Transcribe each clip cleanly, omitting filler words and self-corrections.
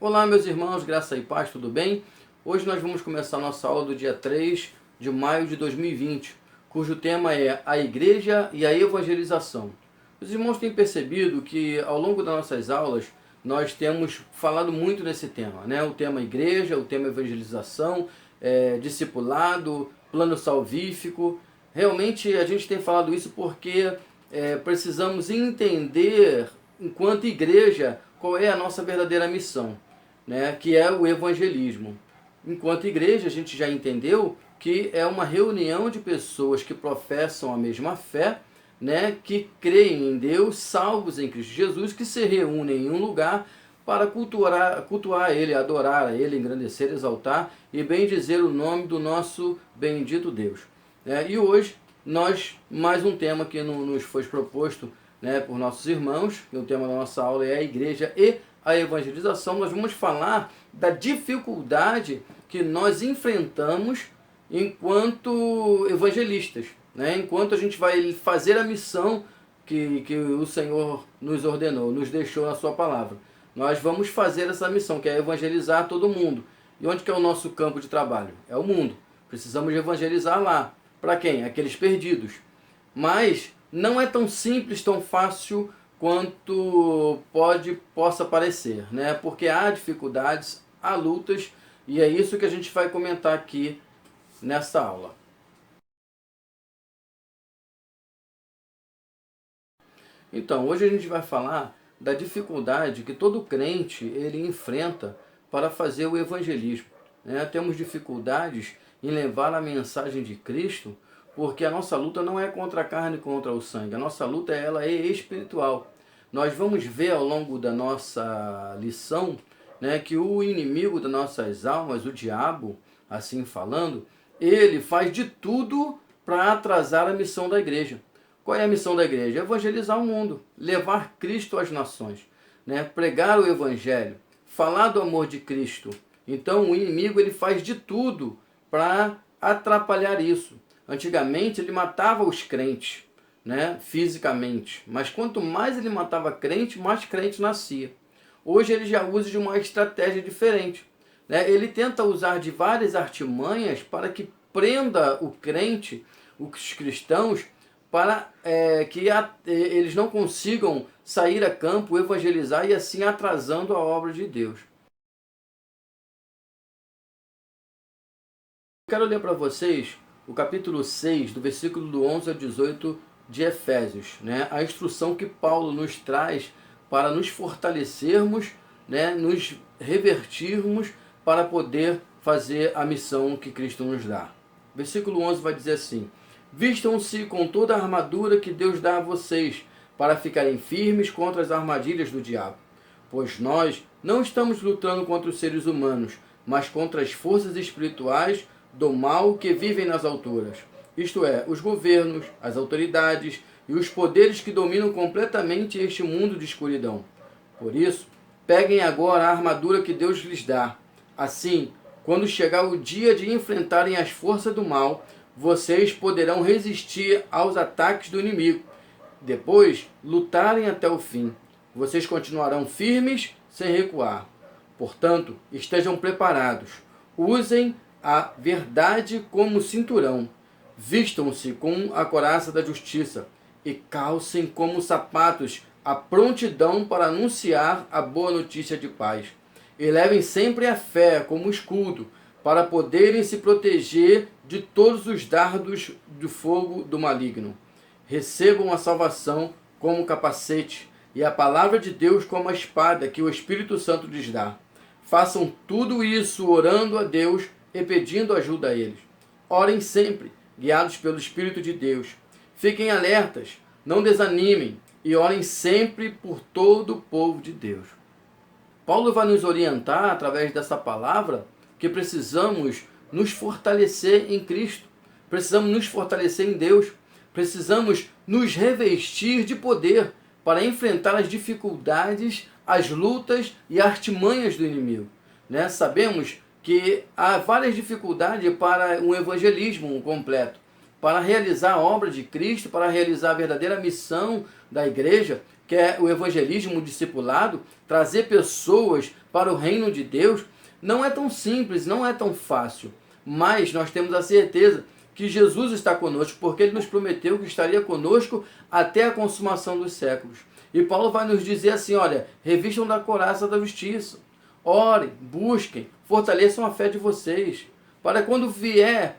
Olá, meus irmãos, graça e paz, tudo bem? Hoje nós vamos começar nossa aula do dia 3 de maio de 2020, cujo tema é a Igreja e a Evangelização. Os irmãos têm percebido que ao longo das nossas aulas nós temos falado muito nesse tema, né? O tema Igreja, o tema Evangelização, discipulado, plano salvífico. Realmente a gente tem falado isso porque precisamos entender, enquanto igreja, qual é a nossa verdadeira missão, né? Que é o evangelismo. Enquanto igreja, a gente já entendeu que é uma reunião de pessoas que professam a mesma fé, né? Que creem em Deus, salvos em Cristo Jesus, que se reúnem em um lugar para cultuar Ele, adorar a Ele, engrandecer, exaltar e bendizer o nome do nosso bendito Deus. E hoje, mais um tema que nos foi proposto, né, por nossos irmãos, e o tema da nossa aula é a Igreja e a Evangelização. Nós vamos falar da dificuldade que nós enfrentamos enquanto evangelistas, né, enquanto a gente vai fazer a missão que o Senhor nos ordenou, nos deixou na sua palavra. Nós vamos fazer essa missão, que é evangelizar todo mundo. E onde que é o nosso campo de trabalho? É o mundo. Precisamos evangelizar lá. Para quem? Aqueles perdidos. Mas não é tão simples, tão fácil quanto possa parecer, né? Porque há dificuldades, há lutas, e é isso que a gente vai comentar aqui nessa aula. Então, hoje a gente vai falar da dificuldade que todo crente ele enfrenta para fazer o evangelismo, né? Temos dificuldades em levar a mensagem de Cristo, porque a nossa luta não é contra a carne e contra o sangue. A nossa luta ela é espiritual. Nós vamos ver ao longo da nossa lição, né, que o inimigo das nossas almas, o diabo, assim falando, ele faz de tudo para atrasar a missão da igreja. Qual é a missão da igreja? Evangelizar o mundo, levar Cristo às nações, né? Pregar o evangelho, falar do amor de Cristo. Então o inimigo ele faz de tudo para atrapalhar isso. Antigamente ele matava os crentes, né, fisicamente, mas quanto mais ele matava crente, mais crente nascia. Hoje ele já usa de uma estratégia diferente, né? Ele tenta usar de várias artimanhas para que prenda o crente, os cristãos, para que eles não consigam sair a campo, evangelizar e assim atrasando a obra de Deus. Quero ler para vocês o capítulo 6, do versículo do 11 ao 18 de Efésios, né? A instrução que Paulo nos traz para nos fortalecermos, né? Nos revertirmos para poder fazer a missão que Cristo nos dá. Versículo 11 vai dizer assim: vistam-se com toda a armadura que Deus dá a vocês, para ficarem firmes contra as armadilhas do diabo. Pois nós não estamos lutando contra os seres humanos, mas contra as forças espirituais do mal que vivem nas alturas, isto é, os governos, as autoridades e os poderes que dominam completamente este mundo de escuridão. Por isso, peguem agora a armadura que Deus lhes dá. Assim, quando chegar o dia de enfrentarem as forças do mal, vocês poderão resistir aos ataques do inimigo. Depois, lutarem até o fim. Vocês continuarão firmes sem recuar. Portanto, estejam preparados. Usem a verdade como cinturão, vistam-se com a couraça da justiça e calcem como sapatos a prontidão para anunciar a boa notícia de paz. E levem sempre a fé como escudo, para poderem se proteger de todos os dardos do fogo do maligno. Recebam a salvação como capacete e a palavra de Deus como a espada que o Espírito Santo lhes dá. Façam tudo isso orando a Deus e pedindo ajuda a eles. Orem sempre, guiados pelo Espírito de Deus. Fiquem alertas, não desanimem e orem sempre por todo o povo de Deus. Paulo vai nos orientar, através dessa palavra, que precisamos nos fortalecer em Cristo. Precisamos nos fortalecer em Deus. Precisamos nos revestir de poder para enfrentar as dificuldades, as lutas e artimanhas do inimigo, né? Sabemos que há várias dificuldades para um evangelismo completo. para realizar a obra de Cristo, para realizar a verdadeira missão da igreja, que é o evangelismo, o discipulado, trazer pessoas para o reino de Deus, não é tão simples, não é tão fácil. Mas nós temos a certeza que Jesus está conosco, porque Ele nos prometeu que estaria conosco até a consumação dos séculos. E Paulo vai nos dizer assim, olha, revistam da couraça da justiça, orem, busquem, fortaleçam a fé de vocês, para quando vier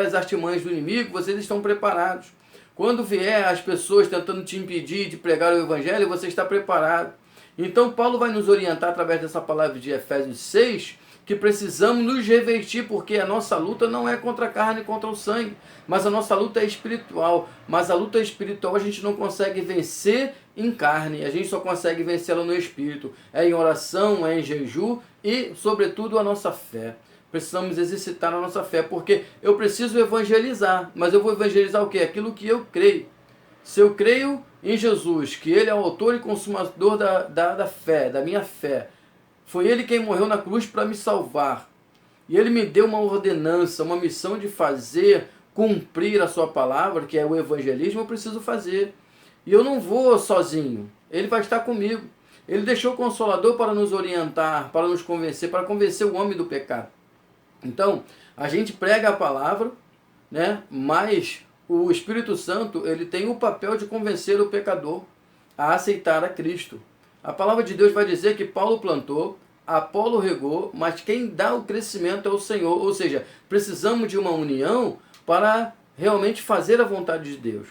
as artimanhas do inimigo, vocês estão preparados. Quando vier as pessoas tentando te impedir de pregar o evangelho, você está preparado. Então Paulo vai nos orientar através dessa palavra de Efésios 6, que precisamos nos revestir, porque a nossa luta não é contra a carne e contra o sangue, mas a nossa luta é espiritual. Mas a luta espiritual a gente não consegue vencer em carne, a gente só consegue vencê-la no espírito. É em oração, é em jejum e, sobretudo, a nossa fé. Precisamos exercitar a nossa fé, porque eu preciso evangelizar, mas eu vou evangelizar o quê? Aquilo que eu creio. Se eu creio em Jesus, que Ele é o autor e consumador da fé, da minha fé, foi Ele quem morreu na cruz para me salvar. E Ele me deu uma ordenança, uma missão de fazer, cumprir a sua palavra, que é o evangelismo, eu preciso fazer. E eu não vou sozinho, Ele vai estar comigo. Ele deixou o Consolador para nos orientar, para nos convencer, para convencer o homem do pecado. Então, a gente prega a palavra, né? Mas o Espírito Santo, ele tem o papel de convencer o pecador a aceitar a Cristo. A palavra de Deus vai dizer que Paulo plantou, Apolo regou, mas quem dá o crescimento é o Senhor. Ou seja, precisamos de uma união para realmente fazer a vontade de Deus.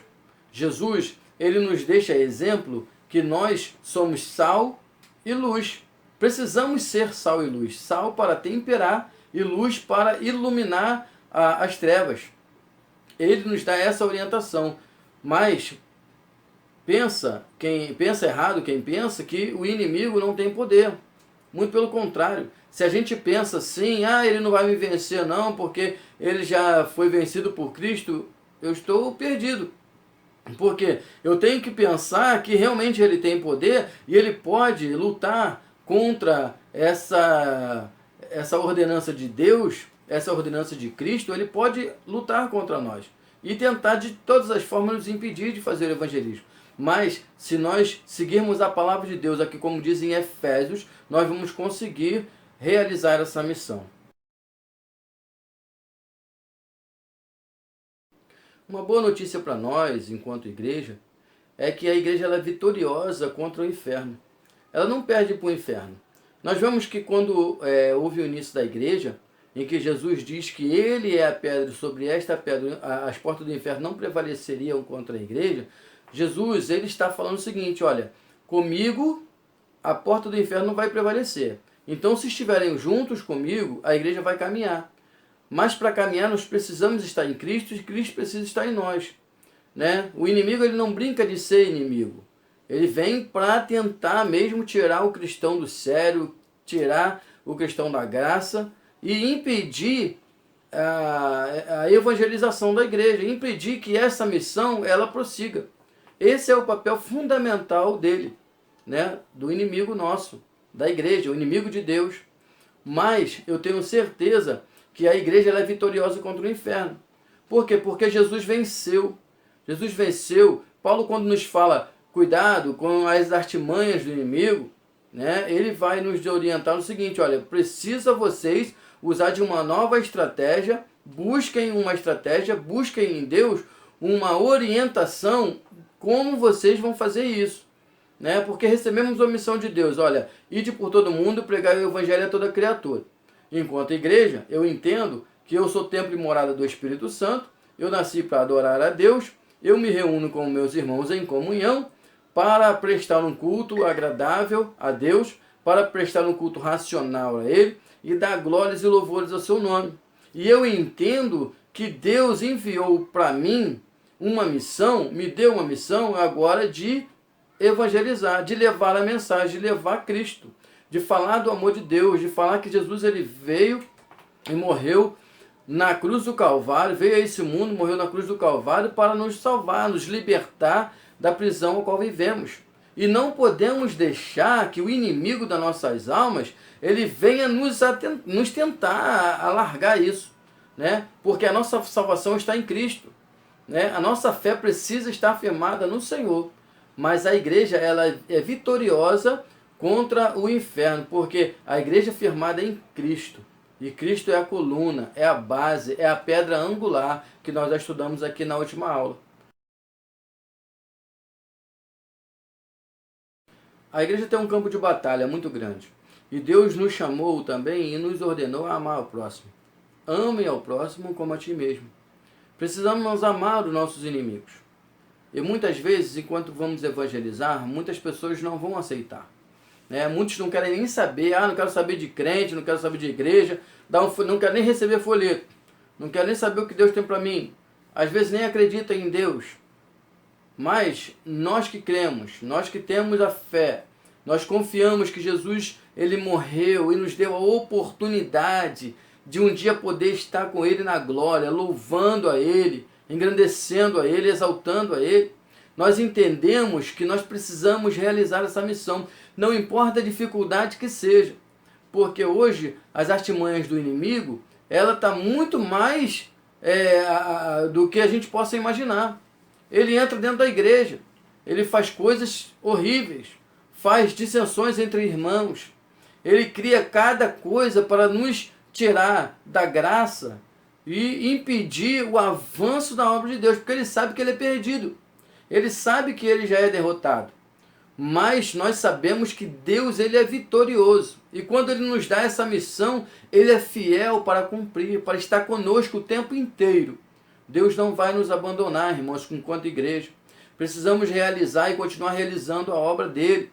Jesus, ele nos deixa exemplo que nós somos sal e luz. Precisamos ser sal e luz. Sal para temperar e luz para iluminar as trevas. Ele nos dá essa orientação. Mas quem pensa errado, quem pensa que o inimigo não tem poder. Muito pelo contrário. Se a gente pensa assim, ele não vai me vencer não, porque ele já foi vencido por Cristo, eu estou perdido. Porque eu tenho que pensar que realmente ele tem poder e ele pode lutar contra essa ordenança de Deus, essa ordenança de Cristo. Ele pode lutar contra nós e tentar de todas as formas nos impedir de fazer o evangelismo. Mas se nós seguirmos a palavra de Deus aqui, como diz em Efésios, nós vamos conseguir realizar essa missão. Uma boa notícia para nós, enquanto igreja, é que a igreja ela é vitoriosa contra o inferno. Ela não perde para o inferno. Nós vemos que quando houve o início da igreja, em que Jesus diz que Ele é a pedra, sobre esta pedra as portas do inferno não prevaleceriam contra a igreja, Jesus ele está falando o seguinte, olha, comigo a porta do inferno não vai prevalecer. Então, se estiverem juntos comigo, a igreja vai caminhar. Mas para caminhar nós precisamos estar em Cristo e Cristo precisa estar em nós. Né? O inimigo ele não brinca de ser inimigo. Ele vem para tentar mesmo tirar o cristão do sério, tirar o cristão da graça e impedir a evangelização da igreja, impedir que essa missão ela prossiga. Esse é o papel fundamental dele, né? Do inimigo nosso, da igreja, o inimigo de Deus. Mas eu tenho certeza que a igreja ela é vitoriosa contra o inferno. Por quê? Porque Jesus venceu. Jesus venceu. Paulo, quando nos fala cuidado com as artimanhas do inimigo, né? Ele vai nos orientar no seguinte, olha, precisa vocês usar de uma nova estratégia, busquem uma estratégia, busquem em Deus uma orientação como vocês vão fazer isso. Né? Porque recebemos a missão de Deus, olha, ide por todo mundo, pregar o evangelho a toda criatura. Enquanto igreja, eu entendo que eu sou templo e morada do Espírito Santo, eu nasci para adorar a Deus, eu me reúno com meus irmãos em comunhão para prestar um culto agradável a Deus, para prestar um culto racional a Ele e dar glórias e louvores ao seu nome. E eu entendo que Deus enviou para mim uma missão, me deu uma missão agora de evangelizar, de levar a mensagem, de levar Cristo, de falar do amor de Deus, de falar que Jesus ele veio e morreu na cruz do Calvário, veio a esse mundo, morreu na cruz do Calvário para nos salvar, nos libertar da prisão a qual vivemos. E não podemos deixar que o inimigo das nossas almas, ele venha nos tentar alargar isso, né? Porque a nossa salvação está em Cristo. né? A nossa fé precisa estar firmada no Senhor. Mas a igreja, ela é vitoriosa contra o inferno, porque a igreja é firmada em Cristo. E Cristo é a coluna, é a base, é a pedra angular que nós já estudamos aqui na última aula. A igreja tem um campo de batalha muito grande. E Deus nos chamou também e nos ordenou a amar o próximo. Amem ao próximo como a ti mesmo. Precisamos amar os nossos inimigos. E muitas vezes, enquanto vamos evangelizar, muitas pessoas não vão aceitar. Né? Muitos não querem nem saber, não quero saber de crente, não quero saber de igreja, não quero nem receber folheto, não quero nem saber o que Deus tem para mim. Às vezes nem acreditam em Deus. Mas nós que cremos, nós que temos a fé, nós confiamos que Jesus ele morreu e nos deu a oportunidade de um dia poder estar com Ele na glória, louvando a Ele, engrandecendo a Ele, exaltando a Ele. Nós entendemos que nós precisamos realizar essa missão, não importa a dificuldade que seja, porque hoje as artimanhas do inimigo, ela está muito mais do que a gente possa imaginar. Ele entra dentro da igreja, ele faz coisas horríveis, faz dissensões entre irmãos, ele cria cada coisa para nos tirar da graça e impedir o avanço da obra de Deus, porque ele sabe que ele é perdido, ele sabe que ele já é derrotado, mas nós sabemos que Deus ele é vitorioso, e quando ele nos dá essa missão, ele é fiel para cumprir, para estar conosco o tempo inteiro. Deus não vai nos abandonar, irmãos, enquanto igreja. Precisamos realizar e continuar realizando a obra dele.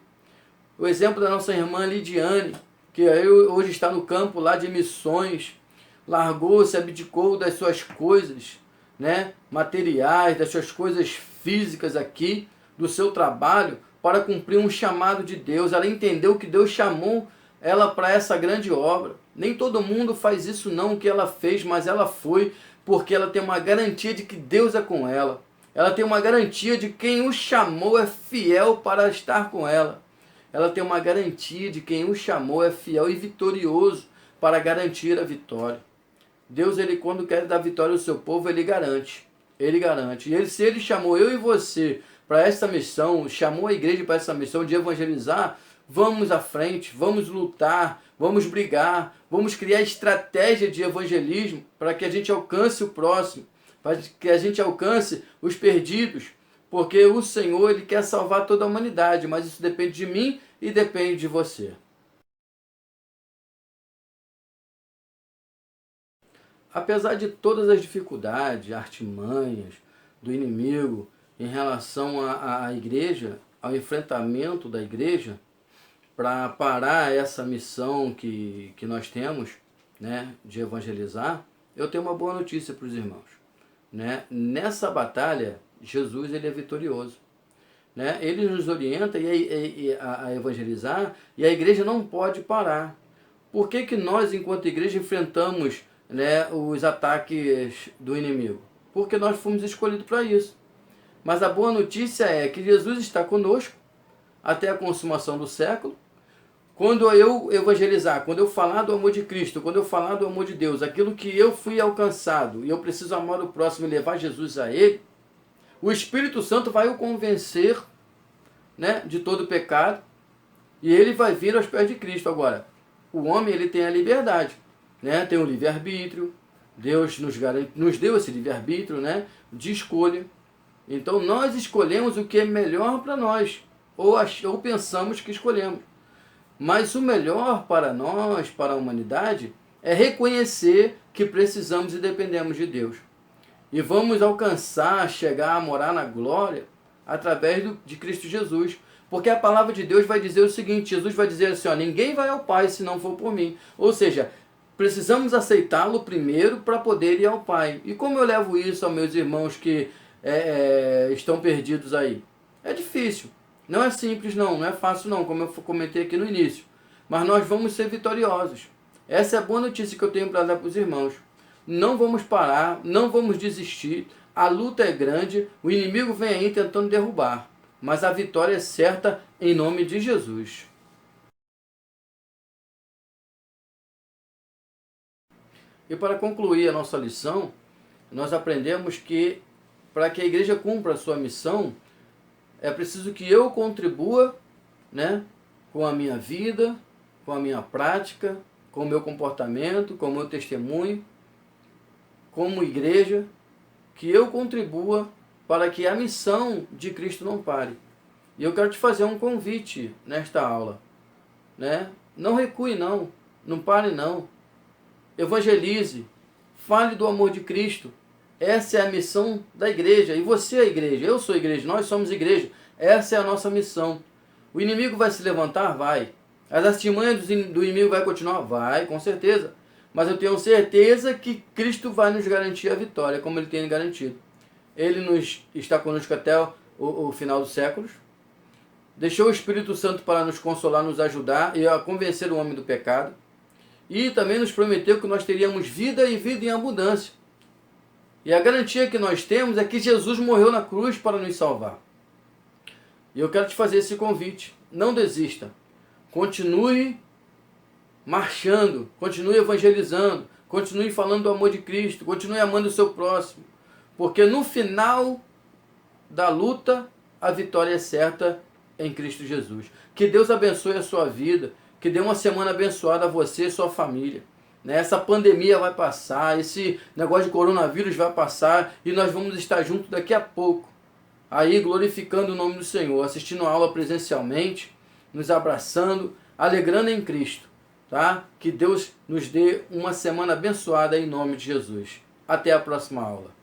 O exemplo da nossa irmã Lidiane, que hoje está no campo lá de missões, largou-se, abdicou das suas coisas, né, materiais, das suas coisas físicas aqui, do seu trabalho, para cumprir um chamado de Deus. Ela entendeu que Deus chamou ela para essa grande obra. Nem todo mundo faz isso não, o que ela fez, mas ela foi, porque ela tem uma garantia de que Deus é com ela. Ela tem uma garantia de que quem o chamou é fiel para estar com ela. Ela tem uma garantia de que quem o chamou é fiel e vitorioso para garantir a vitória. Deus, ele quando quer dar vitória ao seu povo, ele garante. Ele garante. E se ele chamou eu e você para essa missão, chamou a igreja para essa missão de evangelizar, vamos à frente, vamos lutar, vamos brigar, vamos criar estratégia de evangelismo para que a gente alcance o próximo, para que a gente alcance os perdidos, porque o Senhor ele quer salvar toda a humanidade, mas isso depende de mim e depende de você. Apesar de todas as dificuldades, artimanhas do inimigo em relação à igreja, ao enfrentamento da igreja, para parar essa missão que nós temos, né, de evangelizar, eu tenho uma boa notícia para os irmãos. Né? Nessa batalha, Jesus ele é vitorioso. Né? Ele nos orienta a evangelizar e a igreja não pode parar. Por que, que nós, enquanto igreja, enfrentamos, né, os ataques do inimigo? Porque nós fomos escolhidos para isso. Mas a boa notícia é que Jesus está conosco até a consumação do século. Quando eu evangelizar, quando eu falar do amor de Cristo, quando eu falar do amor de Deus, aquilo que eu fui alcançado e eu preciso amar o próximo e levar Jesus a ele, o Espírito Santo vai o convencer, né, de todo pecado e ele vai vir aos pés de Cristo. Agora, o homem ele tem a liberdade, né, tem o livre-arbítrio, Deus nos deu esse livre-arbítrio, né, de escolha. Então nós escolhemos o que é melhor para nós, ou pensamos que escolhemos. Mas o melhor para nós, para a humanidade, é reconhecer que precisamos e dependemos de Deus. E vamos alcançar, chegar a morar na glória através de Cristo Jesus. Porque a palavra de Deus vai dizer o seguinte, Jesus vai dizer assim, ó, ninguém vai ao Pai se não for por mim. Ou seja, precisamos aceitá-lo primeiro para poder ir ao Pai. E como eu levo isso aos meus irmãos que estão perdidos aí? É difícil. Não é simples não é fácil não, como eu comentei aqui no início. Mas nós vamos ser vitoriosos. Essa é a boa notícia que eu tenho para dar para os irmãos. Não vamos parar, não vamos desistir. A luta é grande, o inimigo vem aí tentando derrubar. Mas a vitória é certa em nome de Jesus. E para concluir a nossa lição, nós aprendemos que para que a igreja cumpra a sua missão, é preciso que eu contribua, né, com a minha vida, com a minha prática, com o meu comportamento, com o meu testemunho, como igreja, que eu contribua para que a missão de Cristo não pare. E eu quero te fazer um convite nesta aula, né? Não recue não pare não. Evangelize, fale do amor de Cristo. Essa é a missão da igreja. E você é a igreja, eu sou a igreja, nós somos igreja. Essa é a nossa missão. O inimigo vai se levantar? Vai. As artimanhas do inimigo vai continuar? Vai, com certeza. Mas eu tenho certeza que Cristo vai nos garantir a vitória, como Ele tem garantido. Ele está conosco até o final dos séculos. Deixou o Espírito Santo para nos consolar, nos ajudar e a convencer o homem do pecado. E também nos prometeu que nós teríamos vida e vida em abundância. E a garantia que nós temos é que Jesus morreu na cruz para nos salvar. E eu quero te fazer esse convite. Não desista. Continue marchando, continue evangelizando, continue falando do amor de Cristo, continue amando o seu próximo. Porque no final da luta, a vitória é certa em Cristo Jesus. Que Deus abençoe a sua vida, que dê uma semana abençoada a você e sua família. Essa pandemia vai passar, esse negócio de coronavírus vai passar e nós vamos estar juntos daqui a pouco, aí glorificando o nome do Senhor, assistindo a aula presencialmente, nos abraçando, alegrando em Cristo, tá? Que Deus nos dê uma semana abençoada em nome de Jesus. Até a próxima aula.